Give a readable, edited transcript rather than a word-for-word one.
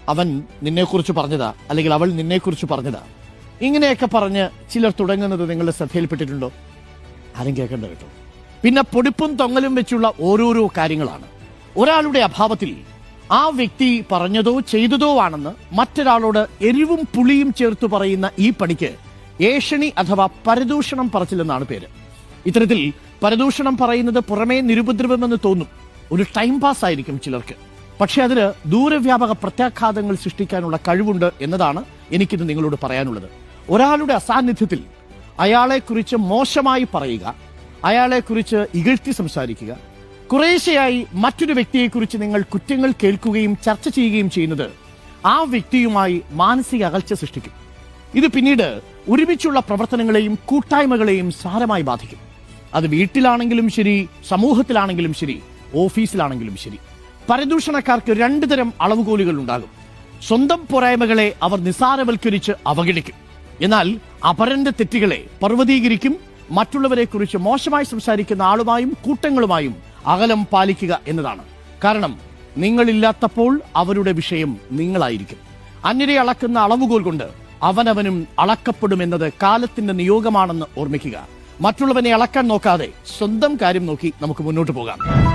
അവൻ നിന്നെക്കുറിച്ച് പറഞ്ഞതാ, അല്ലെങ്കിൽ അവൾ നിന്നെക്കുറിച്ച് പറഞ്ഞതാ, ഇങ്ങനെയൊക്കെ പറഞ്ഞ് ചിലർ തുടങ്ങുന്നത് നിങ്ങളുടെ ശ്രദ്ധയിൽപ്പെട്ടിട്ടുണ്ടോ? ആരും കേൾക്കണ്ട കേട്ടോ. പിന്നെ പൊടിപ്പും തൊങ്ങലും വെച്ചുള്ള ഓരോരോ കാര്യങ്ങളാണ്. ഒരാളുടെ അഭാവത്തിൽ ആ വ്യക്തി പറഞ്ഞതോ ചെയ്തതോ ആണെന്ന് മറ്റൊരാളോട് എരിവും പുളിയും ചേർത്ത് പറയുന്ന ഈ പണിക്ക് ഏഷണി അഥവാ പരദൂഷണം പറച്ചിലെന്നാണ് പേര്. ഇത്തരത്തിൽ പരദൂഷണം പറയുന്നത് പുറമേ നിരുപദ്രവമെന്ന് തോന്നും, ഒരു ടൈം പാസ് ആയിരിക്കും ചിലർക്ക്. പക്ഷെ അതിന് ദൂരവ്യാപക പ്രത്യാഘാതങ്ങൾ സൃഷ്ടിക്കാനുള്ള കഴിവുണ്ട് എന്നതാണ് എനിക്കിത് നിങ്ങളോട് പറയാനുള്ളത്. ഒരാളുടെ അസാന്നിധ്യത്തിൽ അയാളെക്കുറിച്ച് മോശമായി പറയുക, അയാളെക്കുറിച്ച് ഇകഴ്ത്തി സംസാരിക്കുക, കുറേശ്ശെയായി മറ്റൊരു വ്യക്തിയെക്കുറിച്ച് നിങ്ങൾ കുറ്റങ്ങൾ കേൾക്കുകയും ചർച്ച ചെയ്യുകയും ചെയ്യുന്നത് ആ വ്യക്തിയുമായി മാനസിക അകൽച്ച സൃഷ്ടിക്കും. ഇത് പിന്നീട് ഒരുമിച്ചുള്ള പ്രവർത്തനങ്ങളെയും കൂട്ടായ്മകളെയും സാരമായി ബാധിക്കും. അത് വീട്ടിലാണെങ്കിലും ശരി, സമൂഹത്തിലാണെങ്കിലും ശരി, ഓഫീസിലാണെങ്കിലും ശരി. പരദൂഷണക്കാർക്ക് രണ്ടു തരം അളവുകോലുകൾ ഉണ്ടാകും. സ്വന്തം പോരായ്മകളെ അവർ നിസ്സാരവൽക്കരിച്ച് അവഗണിക്കും. എന്നാൽ അപരന്റെ തെറ്റുകളെ പർവ്വതീകരിക്കും. മറ്റുള്ളവരെ കുറിച്ച് മോശമായി സംസാരിക്കുന്ന ആളുമായും കൂട്ടങ്ങളുമായും അകലം പാലിക്കുക എന്നതാണ്. കാരണം നിങ്ങളില്ലാത്തപ്പോൾ അവരുടെ വിഷയം നിങ്ങളായിരിക്കും. അന്യരെ അളക്കുന്ന അളവുകോൽ കൊണ്ട് അവനവനും അളക്കപ്പെടുമെന്നത് കാലത്തിന്റെ നിയോഗമാണെന്ന് ഓർമ്മിക്കുക. മറ്റുള്ളവനെ അളക്കാൻ നോക്കാതെ സ്വന്തം കാര്യം നോക്കി നമുക്ക് മുന്നോട്ട് പോകാം.